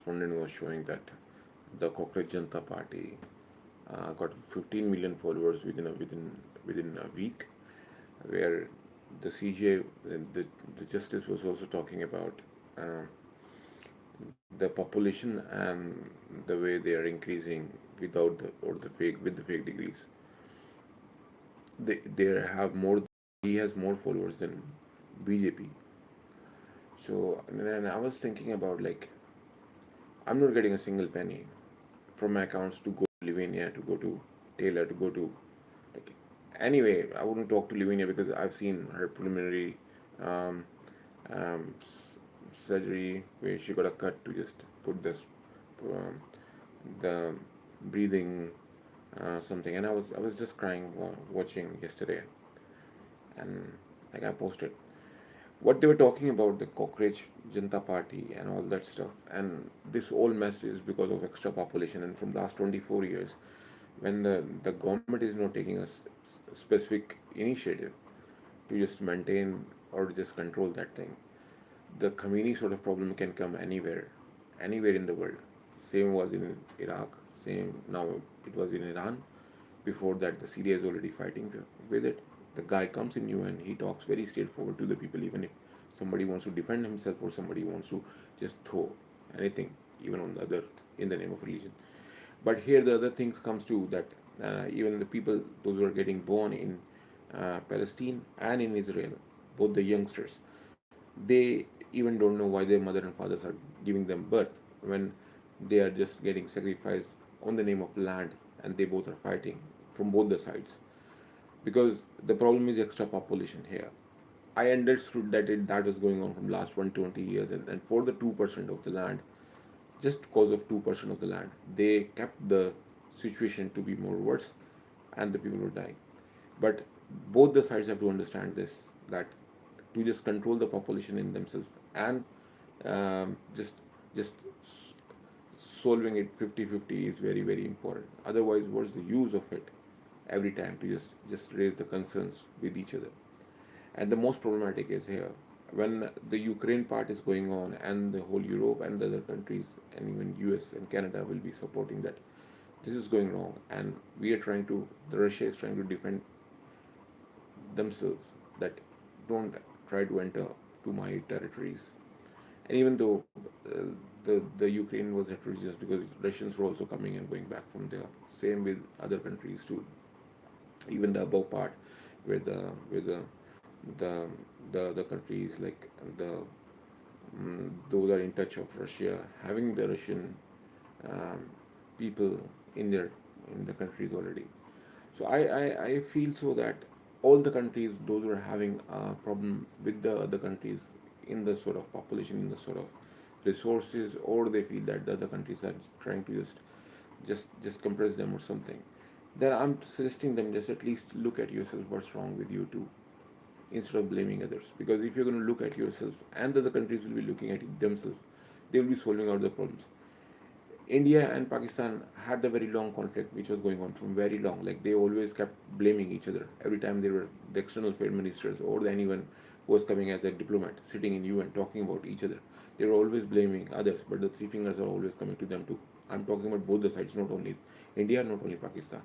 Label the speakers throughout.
Speaker 1: correspondent was showing that the Cockroach Janata Party got 15 million followers within a week, where the CJ, the justice was also talking about uh, the population and the way they are increasing without the or the fake with the fake degrees. They have more. He has more followers than BJP. So and I was thinking about like I'm not getting a single penny from my accounts to go to Livonia, to go to Taylor, to go to like anyway. I wouldn't talk to Livonia because I've seen her preliminary um, surgery where she got a cut to just put this um, the breathing something, and I was just crying watching yesterday, and like I posted what they were talking about the cockroach Janta Party and all that stuff. And this whole mess is because of extra population. And from last 24 years, when the government is not taking a specific initiative to just maintain or just control that thing, the Khomeini sort of problem can come anywhere in the world. Same was in Iraq, same now it was in Iran. Before that, the Syria is already fighting with it. The guy comes in UN, he talks very straightforward to the people, even if somebody wants to defend himself or somebody wants to just throw anything, even on the other, in the name of religion. But here the other things comes to that even the people, those who are getting born in Palestine and in Israel, both the youngsters, they even don't know why their mother and fathers are giving them birth when they are just getting sacrificed on the name of land, and they both are fighting from both the sides because the problem is extra population here. I understood that that was going on from last 120 years, and for the 2% of the land, just because of 2% of the land, they kept the situation to be more worse, and the people were dying. But both the sides have to understand this, that to just control the population in themselves and just solving it 50-50 is very very important. Otherwise, what's the use of it every time to just raise the concerns with each other? And the most problematic is here when the Ukraine part is going on, and the whole Europe and the other countries and even US and Canada will be supporting that this is going wrong, and we are trying to, the Russia is trying to defend themselves, that don't try to enter to my territories. And even though the Ukraine was heterogeneous because Russians were also coming and going back from there. Same with other countries too. Even the above part, where the the countries like the those are in touch of Russia, having the Russian um, people in their in the countries already. So I feel so that all the countries, those who are having a problem with the other countries in the sort of population, in the sort of resources, or they feel that the other countries are trying to just compress them or something, then I'm suggesting them just at least look at yourself, what's wrong with you too, instead of blaming others. Because if you're going to look at yourself and the other countries will be looking at it themselves, they will be solving out the problems. India and Pakistan had the very long conflict which was going on from very long. Like they always kept blaming each other every time they were the external affairs ministers or anyone who was coming as a diplomat sitting in UN talking about each other. They were always blaming others, but the three fingers are always coming to them too. I'm talking about both the sides, not only India, not only Pakistan.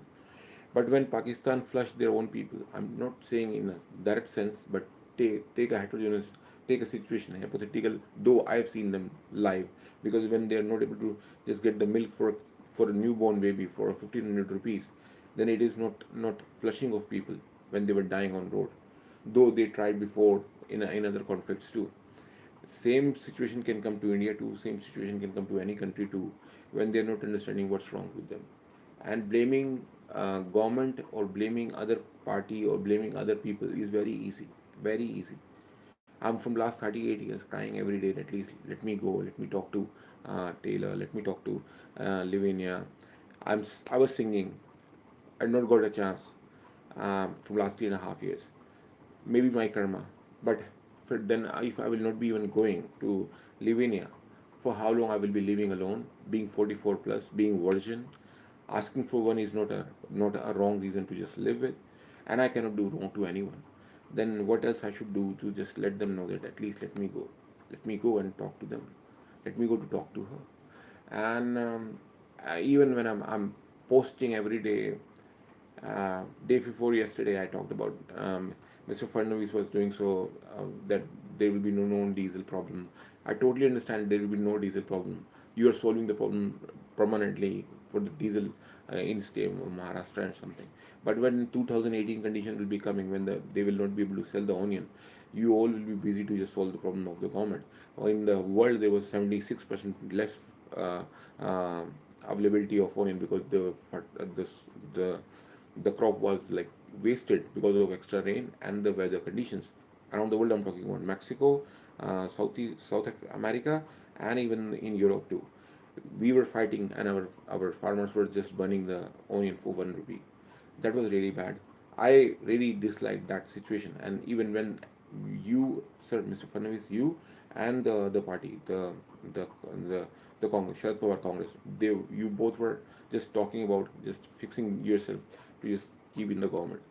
Speaker 1: But when Pakistan flushed their own people, I'm not saying in a direct sense, but take a heterogeneous, take a situation, hypothetical, though I've seen them live, because when they are not able to just get the milk for a newborn baby for 1500 rupees, then it is not flushing of people when they were dying on road. Though they tried before in other conflicts too. Same situation can come to India too, same situation can come to any country too, when they're not understanding what's wrong with them. And blaming government or blaming other party or blaming other people is very easy, very easy. I'm from last 38 years crying every day, at least let me go, let me talk to Taylor, let me talk to Livonia. I was singing, I not got a chance from last 3.5 years. Maybe my karma. But then if I will not be even going to Livonia, for how long I will be living alone, being 44 plus, being virgin, asking for one is not a wrong reason to just live with, and I cannot do wrong to anyone. Then what else I should do to just let them know that at least let me go and talk to them, let me go to talk to her. And even when I'm posting every day, day before yesterday, I talked about Mr. Fadnavis was doing so that there will be no known diesel problem. I totally understand there will be no diesel problem. You are solving the problem permanently for the diesel in state of Maharashtra and something. But when 2018 condition will be coming, when they will not be able to sell the onion, you all will be busy to just solve the problem of the government. In the world, there was 76% less uh, uh, availability of onion because this the the crop was like wasted because of extra rain and the weather conditions around the world. I'm talking about Mexico, South America, and even in Europe too. We were fighting, and our farmers were just burning the onion for 1 rupee. That was really bad. I really disliked that situation. And even when you, sir, Mr. Fadnavis, you and the party, the the the Congress, Sharad Pawar Congress, you both were just talking about just fixing yourself to just keep in the government.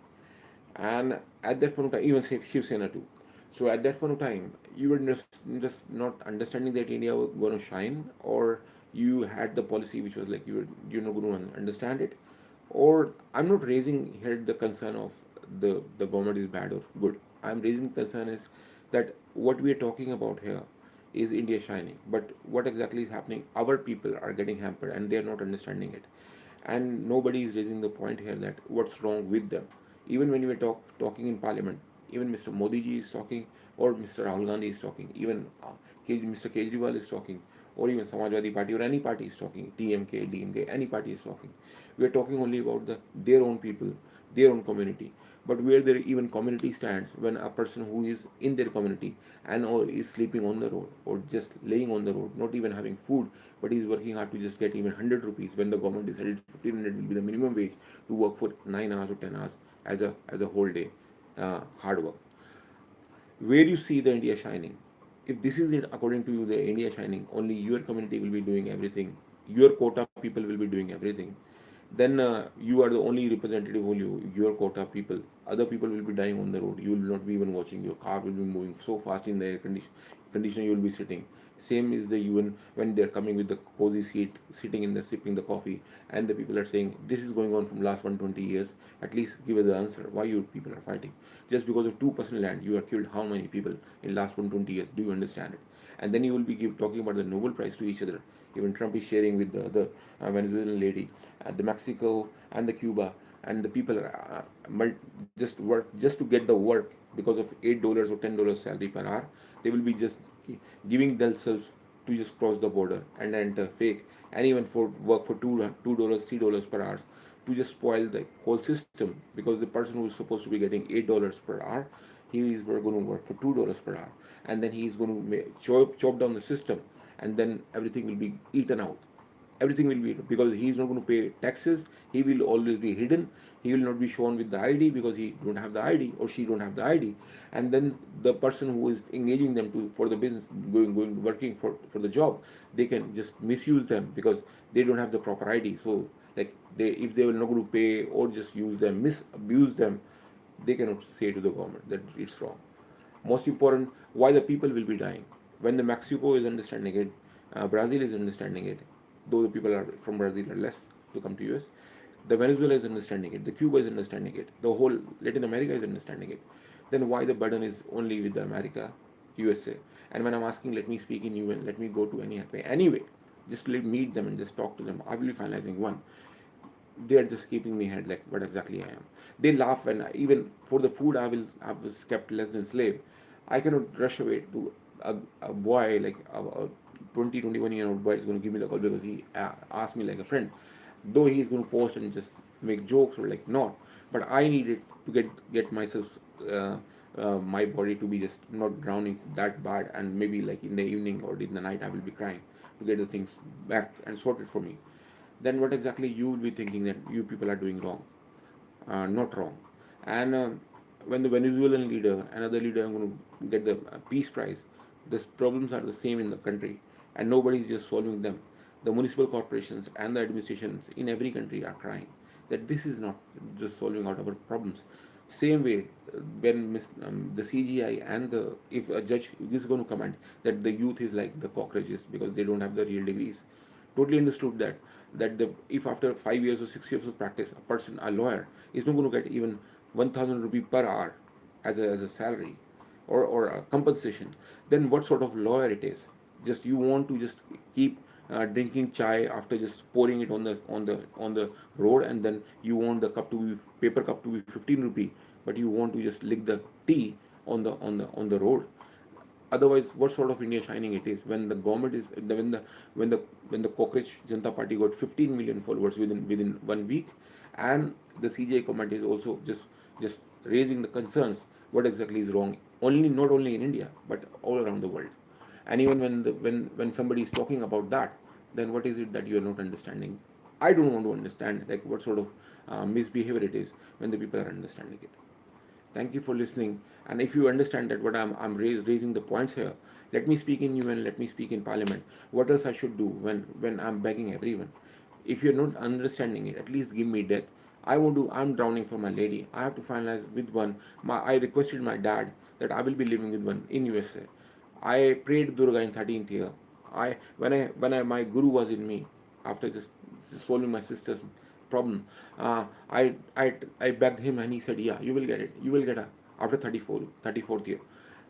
Speaker 1: And at that point of time, even Shiv Sena too. So at that point of time, you were just not understanding that India was going to shine, or you had the policy which was like you're not going to understand it, or I'm not raising here the concern of the government is bad or good. I'm raising concern is that what we are talking about here is India shining, but what exactly is happening? Our people are getting hampered, and they are not understanding it, and nobody is raising the point here that what's wrong with them. Even when we were talking in parliament, even Mr. Modi ji is talking, or Mr. Rahul Gandhi is talking, even Mr. Kejriwal is talking, or even Samajwadi Party or any party is talking, TMK, DMK, any party is talking. We are talking only about their own people, their own community. But where their even community stands, when a person who is in their community and or is sleeping on the road or just laying on the road, not even having food, but is working hard to just get even 100 rupees when the government decided 1500 will be the minimum wage to work for 9 hours or 10 hours as a whole day hard work. Where you see the India shining? If this is it, according to you, the India shining, only your community will be doing everything, your quota people will be doing everything, then you are the only representative of your quota people. Other people will be dying on the road. You will not be even watching. Your car will be moving so fast in the condition you will be sitting. Same is the UN when they're coming with the cozy seat, sitting in the sipping the coffee, and the people are saying this is going on from last 120 years. At least give us the answer. Why you people are fighting? Just because of 2% land, you have killed how many people in last 120 years? Do you understand it? And then you will be talking about the Nobel Prize to each other. Even Trump is sharing with the other Venezuelan lady, the Mexico and the Cuba, and the people are just work just to get the work because of $8 or $10 salary per hour. They will be just giving themselves to just cross the border and enter fake and even for work for $2, $3 per hour to just spoil the whole system because the person who is supposed to be getting $8 per hour, he is going to work for $2 per hour, and then he is going to chop down the system, and then everything will be eaten out. Everything will be because he is not going to pay taxes. He will always be hidden. He will not be shown with the ID because he don't have the ID or she don't have the ID. And then the person who is engaging them to for the business, going working for the job, they can just misuse them because they don't have the proper ID. So like they if they will not going to pay or just use them, misabuse them, they cannot say to the government that it's wrong. Most important, why the people will be dying. When the Mexico is understanding it, Brazil is understanding it, though the people are from Brazil are less to come to US. The Venezuela is understanding it, the Cuba is understanding it, the whole Latin America is understanding it. Then why the burden is only with the America, USA? And when I'm asking, let me speak in UN, let me go to anyway, just meet them and just talk to them. I will be finalizing one. They are just keeping me head like what exactly I am. They laugh when even for the food I was kept less than slave. I cannot rush away to a boy like a 20, 21-year-old boy is going to give me the call because he asked me like a friend. Though he is going to post and just make jokes or like not, but I needed to get myself my body to be just not drowning that bad, and maybe like in the evening or in the night I will be crying to get the things back and sorted for me. Then what exactly you will be thinking that you people are doing wrong, not wrong. And when the Venezuelan leader, another leader, are going to get the peace prize, the problems are the same in the country, and nobody is just solving them. The municipal corporations and the administrations in every country are crying that this is not just solving out our problems. Same way, when the CGI and the if a judge is going to comment that the youth is like the cockroaches because they don't have the real degrees, totally understood that if after 5 years or 6 years of practice, a lawyer is not going to get even 1,000 rupee per hour as a salary or a compensation, then what sort of lawyer it is? Just you want to just keep drinking chai after just pouring it on the road, and then you want the paper cup to be 15 rupee, but you want to just lick the tea on the road. Otherwise, what sort of India shining it is when the government is when the cockroach Janata Party got 15 million followers within 1 week, and the CJI comment is also just raising the concerns what exactly is wrong, only not only in India but all around the world. And even when somebody is talking about that, then what is it that you are not understanding? I don't want to understand like what sort of misbehavior it is when the people are understanding it. Thank you for listening. And if you understand that what I'm raising the points here, let me speak in UN, let me speak in Parliament. What else I should do when I'm begging everyone? If you're not understanding it, at least give me death. I'm drowning for my lady. I have to finalize with one. I requested my dad that I will be living with one in USA. I prayed Durga in 13th year. When I my guru was in me after just solving my sister's problem. I begged him and he said, yeah, you will get it. You will get it after 34th year.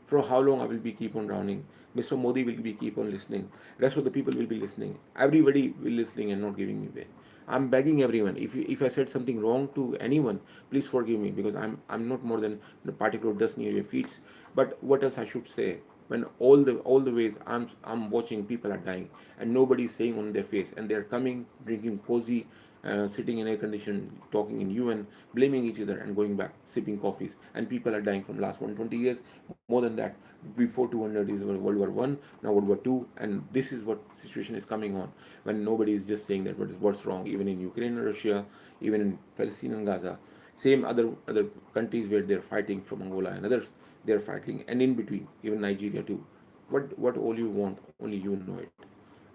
Speaker 1: For how long I will be keep on drowning? Mr. Modi will be keep on listening. Rest of the people will be listening. Everybody will listening and not giving me way. I'm begging everyone. If I said something wrong to anyone, please forgive me because I'm not more than a particular dust near your feet. But what else I should say? When all the ways I'm watching people are dying and nobody is saying on their face, and they're coming drinking cozy, sitting in air condition, talking in UN, blaming each other and going back sipping coffees, and people are dying from last 120 years, more than that. Before 200 is World War I, now World War II, and this is what situation is coming on when nobody is just saying that what's wrong, even in Ukraine and Russia, even in Palestine and Gaza, same other countries where they're fighting from Angola and others, they're fighting, and in between even Nigeria too. What all you want, only you know it.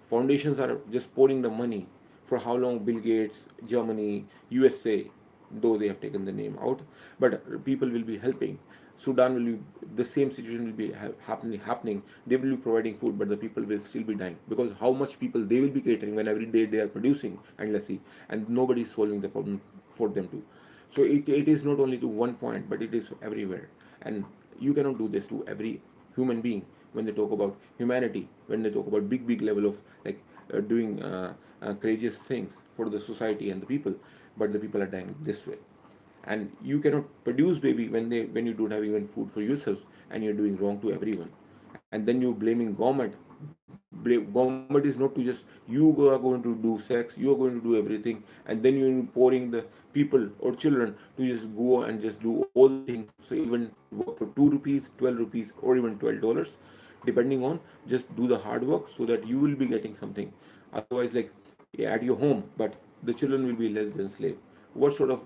Speaker 1: Foundations are just pouring the money. For how long? Bill Gates, Germany, USA, though they have taken the name out, but people will be helping. Sudan will be the same situation will be happening. They will be providing food, but the people will still be dying because how much people they will be catering when every day they are producing endlessly, and nobody is solving the problem for them too. So it is not only to one point, but it is everywhere, and you cannot do this to every human being. When they talk about humanity, when they talk about big level of like doing courageous things for the society and the people, but the people are dying this way. And you cannot produce baby when you don't have even food for yourself, and you're doing wrong to everyone, and then you're blaming government. Government is not to just you are going to do sex, you are going to do everything, and then you're pouring the people or children to just go and just do all the things. So even work for 2 rupees, 12 rupees, or even $12, depending on, just do the hard work so that you will be getting something. Otherwise, like, yeah, at your home, but the children will be less than slave. What sort of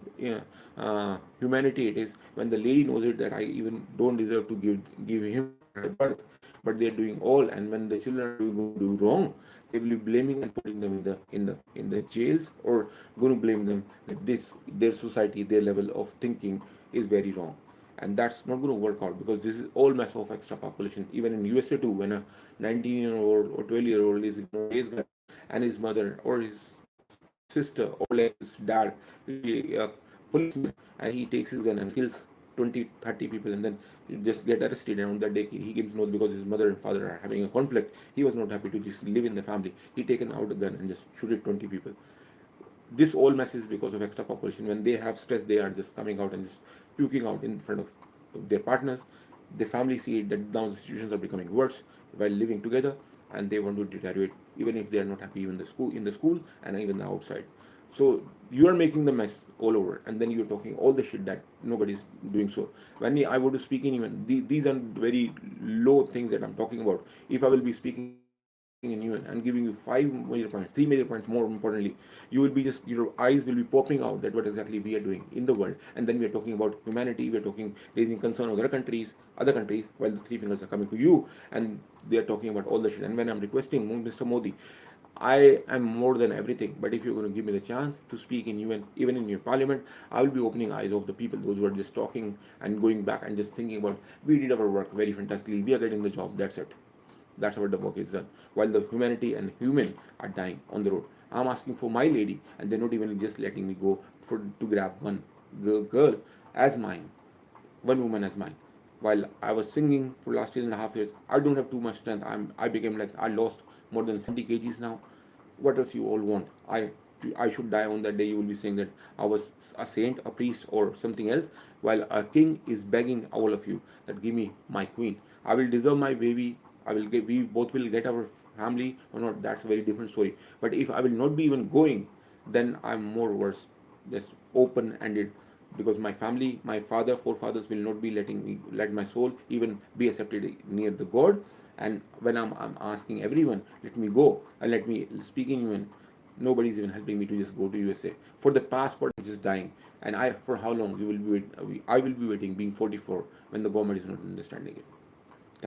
Speaker 1: humanity it is when the lady knows it that I even don't deserve to give him or her birth, but they're doing all, and when the children are going to do wrong, they will be blaming and putting them in the jails, or going to blame them that this their society, their level of thinking is very wrong. And that's not going to work out because this is all mess of extra population. Even in USA too, when a 19-year-old or 12-year-old is going to raise gun, and his mother or his sister or like his dad will be a policeman, and he takes his gun and kills 20, 30 people, and then he just get arrested. And on that day he came to know because his mother and father are having a conflict, he was not happy to just live in the family. He taken out a gun and just shoot at 20 people. This all messes because of extra population. When they have stress, they are just coming out and just puking out in front of their partners. The family see it that now the situations are becoming worse while living together, and they want to deteriorate even if they are not happy even in the school and even the outside. So you are making the mess all over, and then you're talking all the shit that nobody's doing. So when I want to speak in even these are very low things that I'm talking about. If I will be speaking in you and giving you 5 major points, 3 major points, more importantly, you will be just your eyes will be popping out that what exactly we are doing in the world, and then we are talking about humanity. We are talking raising concern of other countries, while the three fingers are coming to you, and they are talking about all the shit. And when I'm requesting Mr. Modi, I am more than everything. But if you're going to give me the chance to speak in UN, even in your parliament, I will be opening eyes of the people, those who are just talking and going back and just thinking about we did our work very fantastically. We are getting the job. That's it. That's what the work is done. While the humanity and human are dying on the road. I'm asking for my lady, and they're not even just letting me go for to grab one girl as mine, one woman as mine. While I was singing for last 8.5 years, I don't have too much strength. I became like I lost more than 70 kgs now. What else you all want? I should die on that day. You will be saying that I was a saint, a priest, or something else. While a king is begging all of you that give me my queen. I will deserve my baby. I will get. We both will get our family or not. That's a very different story. But if I will not be even going, then I'm more worse. Just open ended, because my family, my father, forefathers will not be letting me let my soul even be accepted near the God. And when I'm asking everyone, let me go and let me speak in UN, nobody's even helping me to just go to USA for the passport. I'm just dying, and I for how long you will be I will be waiting, being 44, when the government is not understanding it.